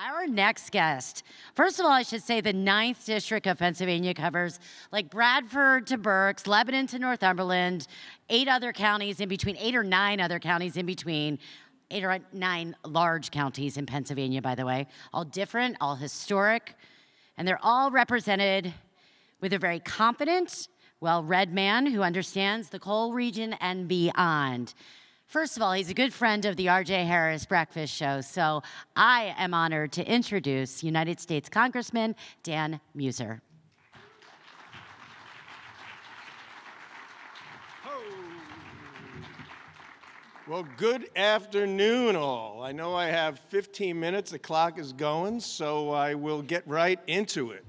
Our next guest. First of all, I should say the 9th District of Pennsylvania covers like Bradford to Berks, Lebanon to Northumberland, 8 other counties in between, 8 or 9 other counties in between, 8 or 9 large counties in Pennsylvania, by the way, all different, all historic, and they're all represented with a very confident, well-read man who understands the coal region and beyond. First of all, he's a good friend of the R.J. Harris Breakfast Show, so I am honored to introduce United States Congressman Dan Meuser. Well, good afternoon, all. I know I have 15 minutes. The clock is going, so I will get right into it.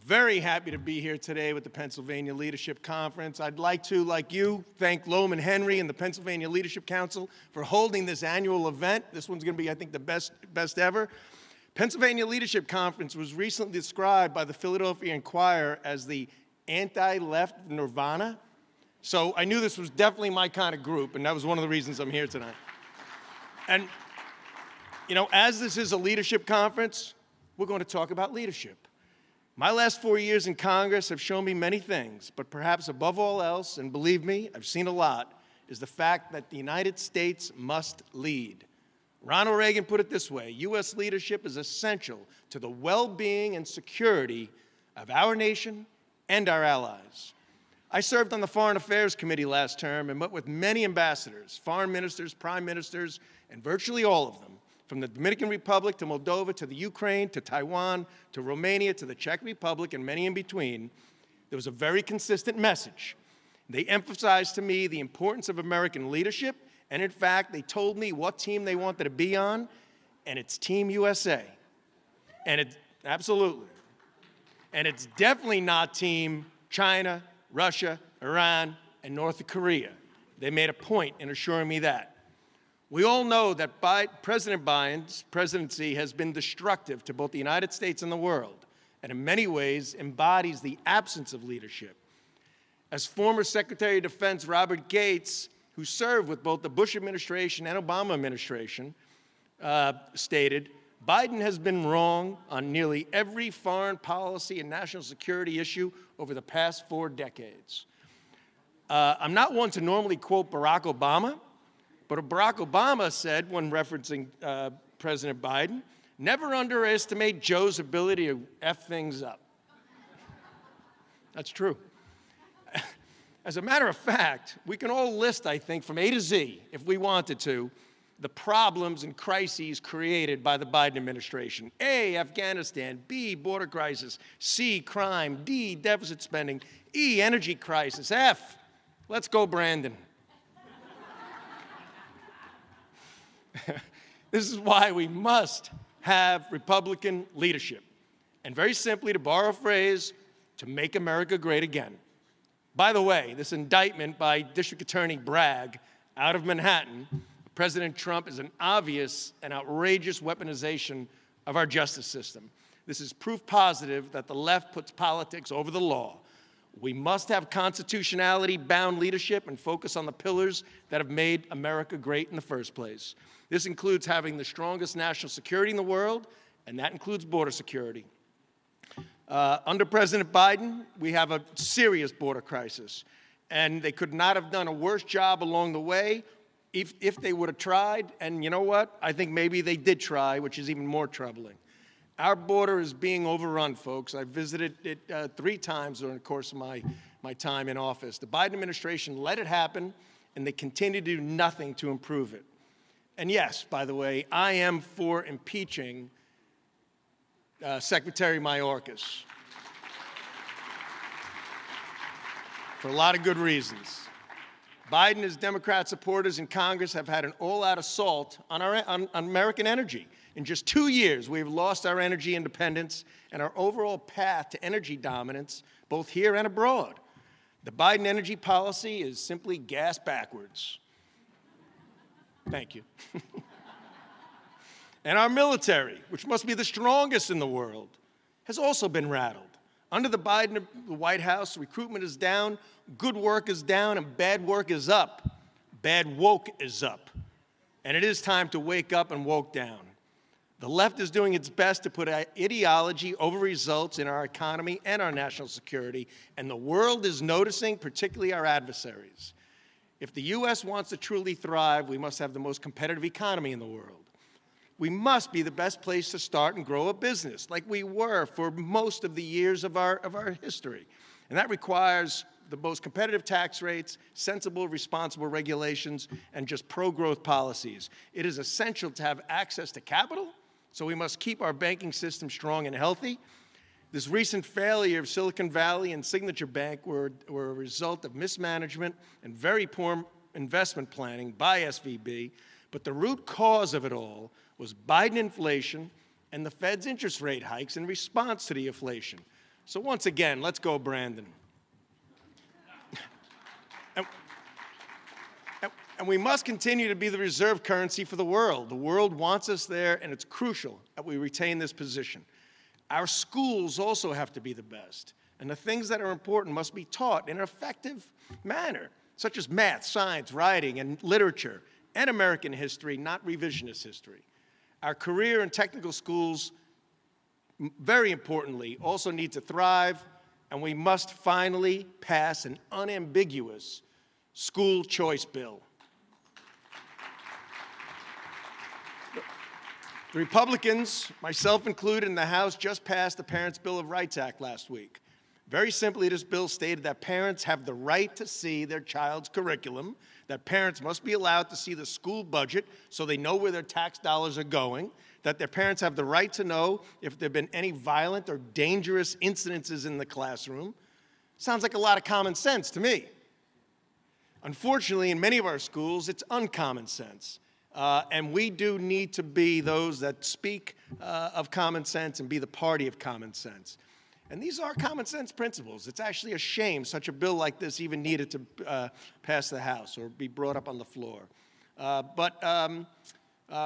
Very happy to be here today with the Pennsylvania Leadership Conference. I'd like to, like you, thank Lohman Henry and the Pennsylvania Leadership Council for holding this annual event. This one's going to be, I think, the best ever. Pennsylvania Leadership Conference was recently described by the Philadelphia Inquirer as the anti-left Nirvana. So I knew this was definitely my kind of group, and that was one of the reasons I'm here tonight. And, you know, as this is a leadership conference, we're going to talk about leadership. My last 4 years in Congress have shown me many things, but perhaps above all else, and believe me, I've seen a lot, is the fact that the United States must lead. Ronald Reagan put it this way: U.S. leadership is essential to the well-being and security of our nation and our allies. I served on the Foreign Affairs Committee last term and met with many ambassadors, foreign ministers, prime ministers, and virtually all of them, from the Dominican Republic to Moldova to the Ukraine to Taiwan to Romania to the Czech Republic and many in between. There was a very consistent message. They emphasized to me the importance of American leadership, and in fact, they told me what team they wanted to be on, and it's Team USA. And it's absolutely. And it's definitely not Team China, Russia, Iran, and North Korea. They made a point in assuring me that. We all know that President Biden's presidency has been destructive to both the United States and the world, and in many ways embodies the absence of leadership. As former Secretary of Defense Robert Gates, who served with both the Bush administration and Obama administration, stated, Biden has been wrong on nearly every foreign policy and national security issue over the past 4 decades. I'm not one to normally quote Barack Obama, but Barack Obama said, when referencing President Biden, never underestimate Joe's ability to F things up. That's true. As a matter of fact, we can all list, I think, from A to Z, if we wanted to, the problems and crises created by the Biden administration. A, Afghanistan. B, border crisis. C, crime. D, deficit spending. E, energy crisis. F, let's go, Brandon. This is why we must have Republican leadership. And very simply, to borrow a phrase, to make America great again. By the way, this indictment by District Attorney Bragg out of Manhattan, President Trump, is an obvious and outrageous weaponization of our justice system. This is proof positive that the left puts politics over the law. We must have constitutionality-bound leadership and focus on the pillars that have made America great in the first place. This includes having the strongest national security in the world, and that includes border security. Under President Biden, we have a serious border crisis, and they could not have done a worse job along the way if they would have tried. And you know what? I think maybe they did try, which is even more troubling. Our border is being overrun, folks. I visited it 3 times during the course of my time in office. The Biden administration let it happen, and they continue to do nothing to improve it. And yes, by the way, I am for impeaching Secretary Mayorkas for a lot of good reasons. Biden and his Democrat supporters in Congress have had an all-out assault on American energy. In just 2 years, we've lost our energy independence and our overall path to energy dominance, both here and abroad. The Biden energy policy is simply gas backwards. Thank you. And our military, which must be the strongest in the world, has also been rattled. Under the Biden White House, recruitment is down, good work is down, and bad work is up. Bad woke is up. And it is time to wake up and woke down. The left is doing its best to put ideology over results in our economy and our national security, and the world is noticing, particularly our adversaries. If the U.S. wants to truly thrive, we must have the most competitive economy in the world. We must be the best place to start and grow a business, like we were for most of the years of our history. And that requires the most competitive tax rates, sensible, responsible regulations, and just pro-growth policies. It is essential to have access to capital, so we must keep our banking system strong and healthy. This recent failure of Silicon Valley and Signature Bank were a result of mismanagement and very poor investment planning by SVB, but the root cause of it all was Biden inflation and the Fed's interest rate hikes in response to the inflation. So once again, let's go, Brandon. And we must continue to be the reserve currency for the world. The world wants us there, and it's crucial that we retain this position. Our schools also have to be the best, and the things that are important must be taught in an effective manner, such as math, science, writing, and literature, and American history, not revisionist history. Our career and technical schools, very importantly, also need to thrive, and we must finally pass an unambiguous school choice bill. The Republicans, myself included in the House, just passed the Parents' Bill of Rights Act last week. Very simply, this bill stated that parents have the right to see their child's curriculum, that parents must be allowed to see the school budget so they know where their tax dollars are going, that their parents have the right to know if there have been any violent or dangerous incidences in the classroom. Sounds like a lot of common sense to me. Unfortunately, in many of our schools, it's uncommon sense. And we do need to be those that speak of common sense and be the party of common sense. And these are common sense principles. It's actually a shame such a bill like this even needed to pass the House or be brought up on the floor. But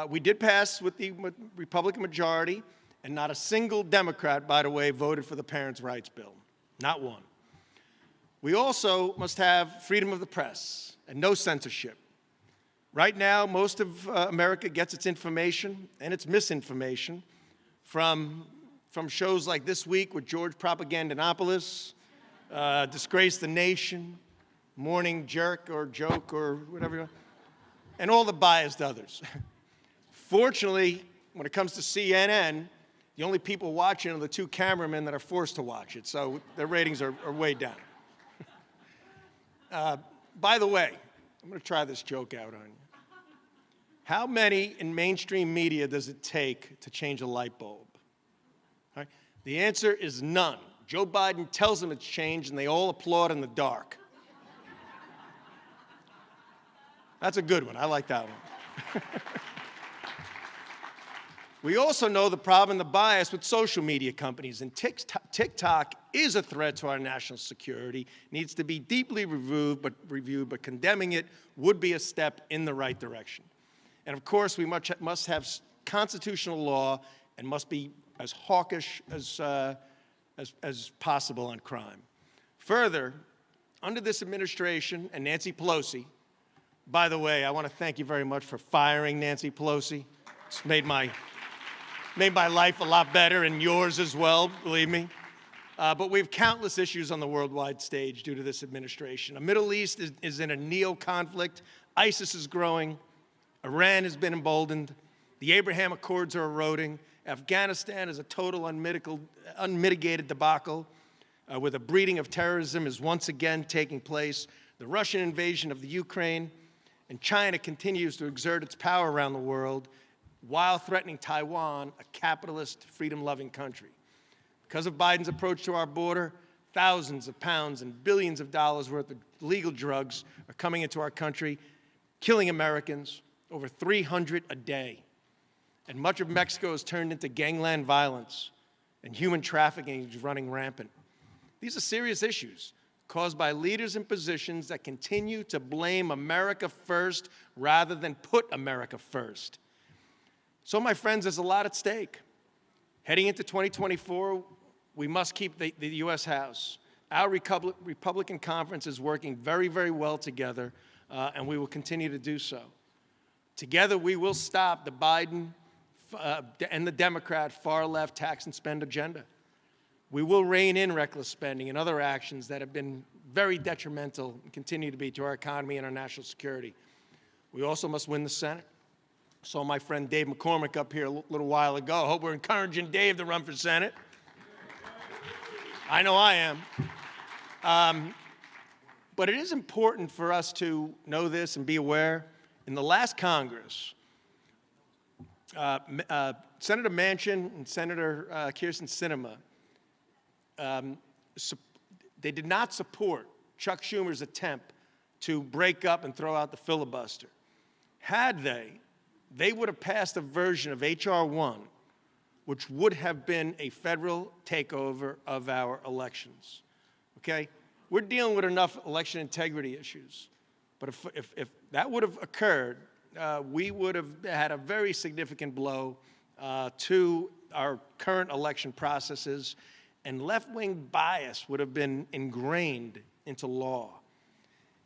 we did pass with the Republican majority, and not a single Democrat, by the way, voted for the Parents' Rights Bill. Not one. We also must have freedom of the press and no censorship. Right now, most of America gets its information and its misinformation from shows like This Week with George Propagandinopoulos, Disgrace the Nation, Morning Jerk or Joke or whatever, and all the biased others. Fortunately, when it comes to CNN, the only people watching are the two cameramen that are forced to watch it, so their ratings are way down. By the way, I'm going to try this joke out on you. How many in mainstream media does it take to change a light bulb? All right? The answer is none. Joe Biden tells them it's changed, and they all applaud in the dark. That's a good one. I like that one. We also know the problem and the bias with social media companies, and TikTok is a threat to our national security, needs to be deeply reviewed, but condemning it would be a step in the right direction. And of course, we must have constitutional law and must be as hawkish as possible on crime. Further, under this administration and Nancy Pelosi, by the way, I want to thank you very much for firing Nancy Pelosi. It's made my life a lot better, and yours as well, believe me. But we have countless issues on the worldwide stage due to this administration. The Middle East is in a neo-conflict. ISIS is growing. Iran has been emboldened. The Abraham Accords are eroding. Afghanistan is a total unmitigated debacle, where the breeding of terrorism is once again taking place. The Russian invasion of the Ukraine, and China continues to exert its power around the world while threatening Taiwan, a capitalist, freedom-loving country. Because of Biden's approach to our border, thousands of pounds and billions of dollars worth of illegal drugs are coming into our country, killing Americans, over 300 a day. And much of Mexico has turned into gangland violence, and human trafficking is running rampant. These are serious issues caused by leaders in positions that continue to blame America first rather than put America first. So, my friends, there's a lot at stake. Heading into 2024, we must keep the U.S. House. Our Republican conference is working very, very well together, and we will continue to do so. Together, we will stop the Biden and the Democrat far-left tax and spend agenda. We will rein in reckless spending and other actions that have been very detrimental and continue to be to our economy and our national security. We also must win the Senate. Saw my friend Dave McCormick up here a little while ago. I hope we're encouraging Dave to run for Senate. I know I am. But it is important for us to know this and be aware. In the last Congress, Senator Manchin and Senator Kyrsten Sinema, they did not support Chuck Schumer's attempt to break up and throw out the filibuster. Had they would have passed a version of H.R. 1, which would have been a federal takeover of our elections. Okay? We're dealing with enough election integrity issues. But if that would have occurred, we would have had a very significant blow to our current election processes, and left-wing bias would have been ingrained into law.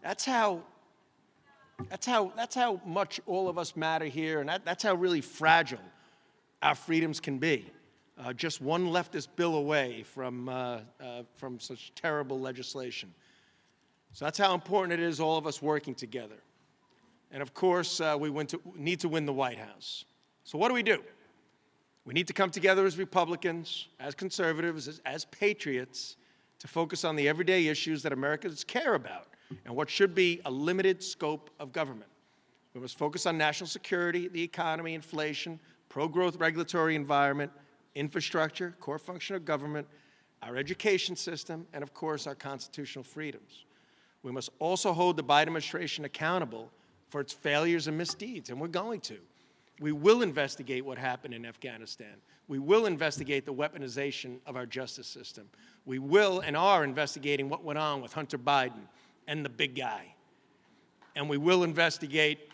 That's how much all of us matter here, and that's how really fragile our freedoms can be. Just one leftist bill away from such terrible legislation. So that's how important it is, all of us working together. And of course, we need to win the White House. So what do? We need to come together as Republicans, as conservatives, as patriots, to focus on the everyday issues that Americans care about and what should be a limited scope of government. We must focus on national security, the economy, inflation, pro-growth regulatory environment, infrastructure, core function of government, our education system, and of course, our constitutional freedoms. We must also hold the Biden administration accountable for its failures and misdeeds, and we're going to. We will investigate what happened in Afghanistan. We will investigate the weaponization of our justice system. We will and are investigating what went on with Hunter Biden and the big guy. And we will investigate,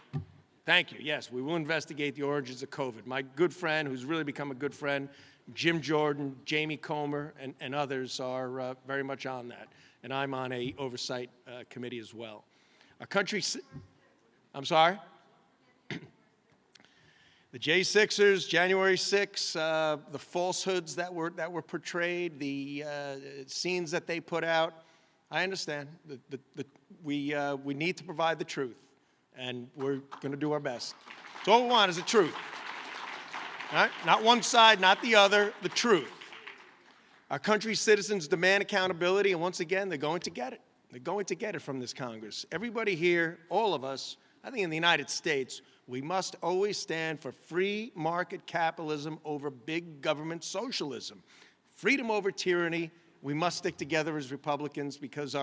thank you, yes, we will investigate the origins of COVID. My good friend, who's really become a good friend, Jim Jordan, Jamie Comer, and others are very much on that. And I'm on a oversight committee as well. Our country, I'm sorry? The J6ers, January 6th, the falsehoods that were portrayed, the scenes that they put out, I understand. We need to provide the truth, and we're going to do our best. So all we want is the truth. All right? Not one side, not the other, the truth. Our country's citizens demand accountability, and once again, they're going to get it. They're going to get it from this Congress. Everybody here, all of us, I think in the United States, we must always stand for free market capitalism over big government socialism. Freedom over tyranny. We must stick together as Republicans because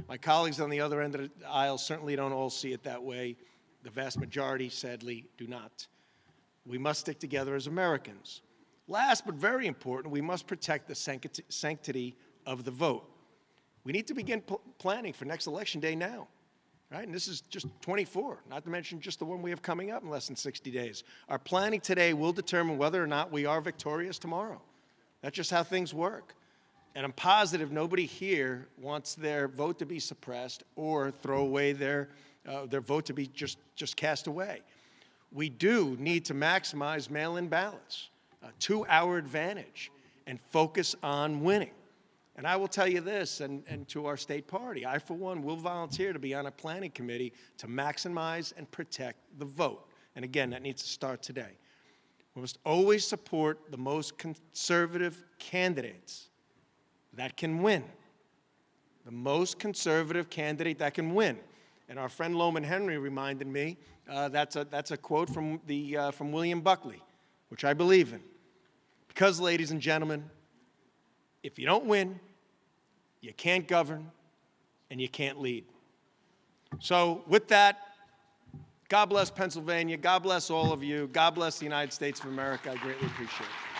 my colleagues on the other end of the aisle certainly don't all see it that way. The vast majority, sadly, do not. We must stick together as Americans. Last but very important, we must protect the sanctity of the vote. We need to begin planning for next election day now. Right? And this is just 24, not to mention just the one we have coming up in less than 60 days. Our planning today will determine whether or not we are victorious tomorrow. That's just how things work. And I'm positive nobody here wants their vote to be suppressed or throw away their vote to be just cast away. We do need to maximize mail-in ballots to our advantage and focus on winning. And I will tell you this, and to our state party, I, for one, will volunteer to be on a planning committee to maximize and protect the vote. And again, that needs to start today. We must always support the most conservative candidates that can win. The most conservative candidate that can win. And our friend Loman Henry reminded me, that's a quote from William Buckley, which I believe in. Because, ladies and gentlemen, if you don't win, you can't govern, and you can't lead. So with that, God bless Pennsylvania. God bless all of you. God bless the United States of America. I greatly appreciate it.